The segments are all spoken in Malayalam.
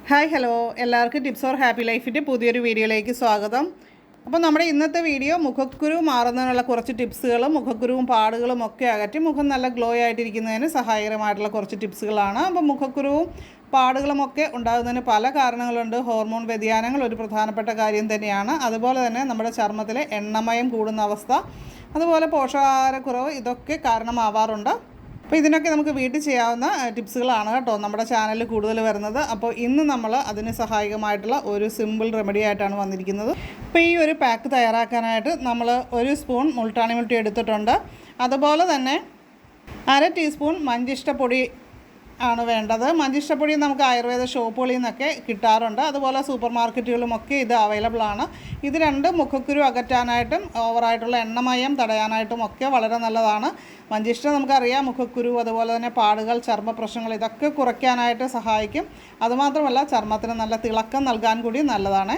ഹായ് ഹലോ എല്ലാവർക്കും ടിപ്സ് ഓർ ഹാപ്പി ലൈഫിൻ്റെ പുതിയൊരു വീഡിയോയിലേക്ക് സ്വാഗതം. അപ്പോൾ നമ്മുടെ ഇന്നത്തെ വീഡിയോ മുഖക്കുരു മാറുന്നതിനുള്ള കുറച്ച് ടിപ്സുകളും മുഖക്കുരുവും പാടുകളും ഒക്കെ അകറ്റി മുഖം നല്ല ഗ്ലോ ആയിട്ടിരിക്കുന്നതിന് സഹായകരമായിട്ടുള്ള കുറച്ച് ടിപ്സുകളാണ്. അപ്പോൾ മുഖക്കുരുവും പാടുകളുമൊക്കെ ഉണ്ടാകുന്നതിന് പല കാരണങ്ങളുണ്ട്. ഹോർമോൺ വ്യതിയാനങ്ങൾ ഒരു പ്രധാനപ്പെട്ട കാര്യം തന്നെയാണ്. അതുപോലെ തന്നെ നമ്മുടെ ചർമ്മത്തിലെ എണ്ണമയം കൂടുന്ന അവസ്ഥ, അതുപോലെ പോഷകാഹാരക്കുറവ് ഇതൊക്കെ കാരണമാവാറുണ്ട്. അപ്പോൾ ഇതിനൊക്കെ നമുക്ക് വീട്ടിൽ ചെയ്യാവുന്ന ടിപ്സുകളാണ് കേട്ടോ നമ്മുടെ ചാനലിൽ കൂടുതൽ വരുന്നത്. അപ്പോൾ ഇന്ന് നമ്മൾ അതിന് സഹായകമായിട്ടുള്ള ഒരു സിമ്പിൾ റെമഡി ആയിട്ടാണ് വന്നിരിക്കുന്നത്. അപ്പോൾ ഈ ഒരു പാക്ക് തയ്യാറാക്കാനായിട്ട് നമ്മൾ 1 സ്പൂൺ മുൾട്ടാണി മുൾട്ടി എടുത്തിട്ടുണ്ട്. അതുപോലെ തന്നെ 1/2 ടീസ്പൂൺ മഞ്ചിഷ്ടപ്പൊടി ആണ് വേണ്ടത്. മഞ്ചിഷ്ടപ്പൊടി നമുക്ക് ആയുർവേദ ഷോപ്പുകളിൽ നിന്നൊക്കെ കിട്ടാറുണ്ട്. അതുപോലെ സൂപ്പർ മാർക്കറ്റുകളുമൊക്കെ ഇത് അവൈലബിൾ ആണ്. ഇത് രണ്ടും മുഖക്കുരു അകറ്റാനായിട്ടും ഓവറായിട്ടുള്ള എണ്ണമയം തടയാനായിട്ടും ഒക്കെ വളരെ നല്ലതാണ്. മഞ്ചിഷ്ടം നമുക്കറിയാം മുഖക്കുരു, അതുപോലെ തന്നെ പാടുകൾ, ചർമ്മ പ്രശ്നങ്ങൾ ഇതൊക്കെ കുറയ്ക്കാനായിട്ട് സഹായിക്കും. അതുമാത്രമല്ല ചർമ്മത്തിന് നല്ല തിളക്കം നൽകാൻ കൂടി നല്ലതാണ്.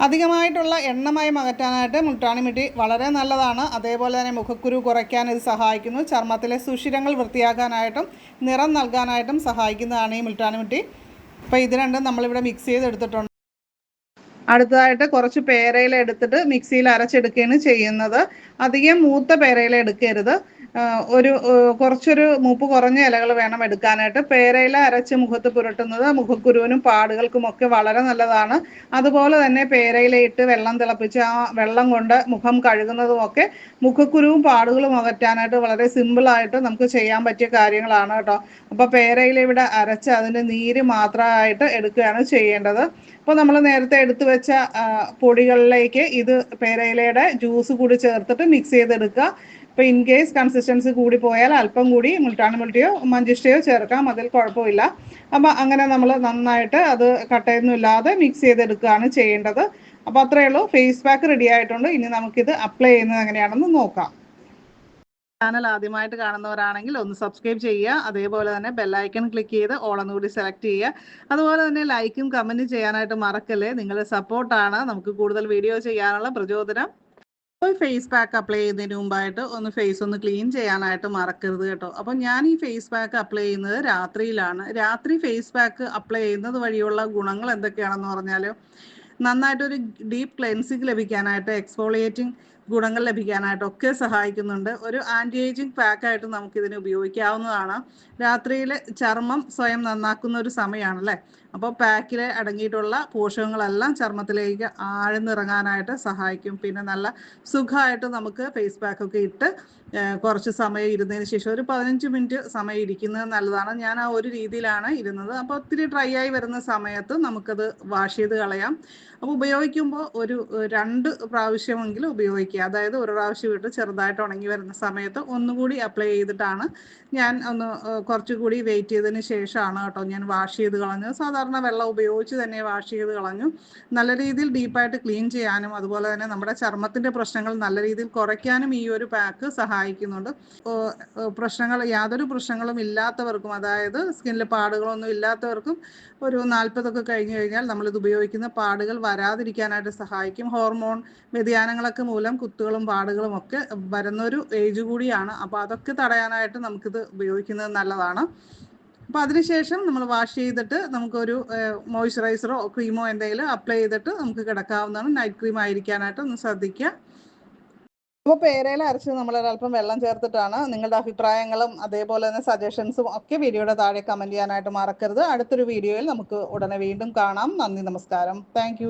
അധികമായിട്ടുള്ള എണ്ണമയം അകറ്റാനായിട്ട് മുൾട്ടാണി മിട്ടി വളരെ നല്ലതാണ്. അതേപോലെ തന്നെ മുഖക്കുരു കുറയ്ക്കാൻ ഇത് സഹായിക്കുന്നു. ചർമ്മത്തിലെ സുഷിരങ്ങൾ വൃത്തിയാക്കാനായിട്ടും നിറം നൽകാനായിട്ടും സഹായിക്കുന്നതാണ് ഈ മുൾട്ടാണി മിട്ടി. അപ്പോൾ ഇത് രണ്ടും നമ്മളിവിടെ മിക്സ് ചെയ്തെടുത്തിട്ടുണ്ട്. അടുത്തതായിട്ട് കുറച്ച് പേരയില എടുത്തിട്ട് മിക്സിയിൽ അരച്ചെടുക്കുകയാണ് ചെയ്യുന്നത്. അധികം മൂത്ത പേരയില എടുക്കരുത്. കുറച്ചൊരു മൂപ്പ് കുറഞ്ഞ ഇലകൾ വേണം എടുക്കാനായിട്ട്. പേരയില അരച്ച് മുഖത്ത് പുരട്ടുന്നത് മുഖക്കുരുവിനും പാടുകൾക്കുമൊക്കെ വളരെ നല്ലതാണ്. അതുപോലെ തന്നെ പേരയിലയിട്ട് വെള്ളം തിളപ്പിച്ച് ആ വെള്ളം കൊണ്ട് മുഖം കഴുകുന്നതുമൊക്കെ മുഖക്കുരുവും പാടുകളും അകറ്റാനായിട്ട് വളരെ സിമ്പിളായിട്ട് നമുക്ക് ചെയ്യാൻ പറ്റിയ കാര്യങ്ങളാണ് കേട്ടോ. അപ്പോൾ പേരയില ഇവിടെ അരച്ച് അതിൻ്റെ നീര് മാത്രമായിട്ട് എടുക്കുകയാണ് ചെയ്യേണ്ടത്. അപ്പോൾ നമ്മൾ നേരത്തെ എടുത്തു വെച്ച പൊടികളിലേക്ക് ഇത് പേരയിലയുടെ ജ്യൂസ് കൂടി ചേർത്തിട്ട് മിക്സ് ചെയ്തെടുക്കുക. ഇപ്പോൾ ഇൻ കേസ് കൺസിസ്റ്റൻസി കൂടി പോയാൽ അല്പം കൂടി മുൾട്ടാണി മുൾട്ടിയോ മഞ്ചിഷ്ടയോ ചേർക്കാം, അതിൽ കുഴപ്പമില്ല. അപ്പോൾ അങ്ങനെ നമ്മൾ നന്നായിട്ട് അത് കട്ടയൊന്നും ഇല്ലാതെ മിക്സ് ചെയ്തെടുക്കുകയാണ് ചെയ്യേണ്ടത്. അപ്പോൾ അത്രയേ ഉള്ളൂ. ഫേസ് പാക്ക് റെഡി ആയിട്ടുണ്ട്. ഇനി നമുക്കിത് അപ്ലൈ ചെയ്യുന്നത് എങ്ങനെയാണെന്ന് നോക്കാം. ചാനൽ ആദ്യമായിട്ട് കാണുന്നവരാണെങ്കിൽ ഒന്ന് സബ്സ്ക്രൈബ് ചെയ്യുക. അതേപോലെ തന്നെ ബെല്ലൈക്കൺ ക്ലിക്ക് ചെയ്ത് ഓളെന്ന് കൂടി സെലക്ട് ചെയ്യുക. അതുപോലെ തന്നെ ലൈക്കും കമൻറ്റും ചെയ്യാനായിട്ട് മറക്കല്ലേ. നിങ്ങളുടെ സപ്പോർട്ടാണ് നമുക്ക് കൂടുതൽ വീഡിയോ ചെയ്യാനുള്ള പ്രചോദനം. ഫേസ് പാക്ക് അപ്ലൈ ചെയ്യുന്നതിന് മുമ്പായിട്ട് ഫേസ് ഒന്ന് ക്ലീൻ ചെയ്യാനായിട്ട് മറക്കരുത് കേട്ടോ. അപ്പം ഞാൻ ഈ ഫേസ് പാക്ക് അപ്ലൈ ചെയ്യുന്നത് രാത്രിയിലാണ്. രാത്രി ഫേസ് പാക്ക് അപ്ലൈ ചെയ്യുന്നത് വഴിയുള്ള ഗുണങ്ങൾ എന്തൊക്കെയാണെന്ന് പറഞ്ഞാൽ, നന്നായിട്ടൊരു ഡീപ്പ് ക്ലെൻസിങ് ലഭിക്കാനായിട്ട്, എക്സ്ഫോളിയേറ്റിംഗ് ഗുണങ്ങൾ ലഭിക്കാനായിട്ടൊക്കെ സഹായിക്കുന്നുണ്ട്. ഒരു ആൻറ്റി ഏജിങ് പാക്കായിട്ട് നമുക്കിതിന് ഉപയോഗിക്കാവുന്നതാണ്. രാത്രിയിൽ ചർമ്മം സ്വയം നന്നാക്കുന്ന ഒരു സമയമാണല്ലേ. അപ്പോൾ പാക്കിൽ അടങ്ങിയിട്ടുള്ള പോഷകങ്ങളെല്ലാം ചർമ്മത്തിലേക്ക് ആഴ്ന്നിറങ്ങാനായിട്ട് സഹായിക്കും. പിന്നെ നല്ല സുഖമായിട്ട് നമുക്ക് ഫേസ് പാക്കൊക്കെ ഇട്ട് കുറച്ച് സമയം ഇരുന്നതിന് ശേഷം ഒരു 15 മിനിറ്റ് സമയം ഇരിക്കുന്നത് നല്ലതാണ്. ഞാൻ ആ ഒരു രീതിയിലാണ് ഇരുന്നത്. അപ്പോൾ ഒത്തിരി ഡ്രൈ ആയി വരുന്ന സമയത്ത് നമുക്കത് വാഷ് ചെയ്ത് കളയാം. അപ്പോൾ ഉപയോഗിക്കുമ്പോൾ ഒരു 2 പ്രാവശ്യമെങ്കിലും ഉപയോഗിക്കുക. അതായത് ഒരു പ്രാവശ്യം ഇട്ട് ചെറുതായിട്ട് ഉണങ്ങി വരുന്ന സമയത്ത് ഒന്നുകൂടി അപ്ലൈ ചെയ്തിട്ടാണ് ഞാൻ കുറച്ചുകൂടി വെയിറ്റ് ചെയ്തതിന് ശേഷമാണ് കേട്ടോ ഞാൻ വാഷ് ചെയ്ത് കളഞ്ഞത്. സാധാരണ വെള്ളം ഉപയോഗിച്ച് തന്നെ വാഷ് ചെയ്ത് കളഞ്ഞു. നല്ല രീതിയിൽ ഡീപ്പായിട്ട് ക്ലീൻ ചെയ്യാനും അതുപോലെ തന്നെ നമ്മുടെ ചർമ്മത്തിൻ്റെ പ്രശ്നങ്ങൾ നല്ല രീതിയിൽ കുറയ്ക്കാനും ഈ ഒരു പാക്ക് സഹായിക്കുന്നുണ്ട്. യാതൊരു പ്രശ്നങ്ങളും ഇല്ലാത്തവർക്കും, അതായത് സ്കിന്നിൽ പാടുകളൊന്നും ഇല്ലാത്തവർക്കും ഒരു 40 കഴിഞ്ഞു കഴിഞ്ഞാൽ നമ്മളിത് ഉപയോഗിക്കുന്ന പാടുകൾ വരാതിരിക്കാനായിട്ട് സഹായിക്കും. ഹോർമോൺ വ്യതിയാനങ്ങളൊക്കെ മൂലം കുത്തുകളും പാടുകളും ഒക്കെ വരുന്നൊരു ഏജ് കൂടിയാണ്. അപ്പോൾ അതൊക്കെ തടയാനായിട്ട് നമുക്കിത് ഉപയോഗിക്കുന്നത് നല്ലതാണ്. അപ്പോൾ അതിനുശേഷം നമ്മൾ വാഷ് ചെയ്തിട്ട് നമുക്കൊരു മോയ്സ്ചറൈസറോ ക്രീമോ എന്തെങ്കിലും അപ്ലൈ ചെയ്തിട്ട് നമുക്ക് കിടക്കാവുന്നതാണ്. നൈറ്റ് ക്രീം ആയിരിക്കാനായിട്ട് ഒന്ന് ശ്രദ്ധിക്കുക. അപ്പോൾ പേരയില അരച്ച് നമ്മൾ ഒരല്പം വെള്ളം ചേർത്തിട്ടാണ്. നിങ്ങളുടെ അഭിപ്രായങ്ങളും അതേപോലെ തന്നെ സജഷൻസും ഒക്കെ വീഡിയോയുടെ താഴെ കമൻറ്റ് ചെയ്യാനായിട്ട് മറക്കരുത്. അടുത്തൊരു വീഡിയോയിൽ നമുക്ക് ഉടനെ വീണ്ടും കാണാം. നന്ദി, നമസ്കാരം. താങ്ക്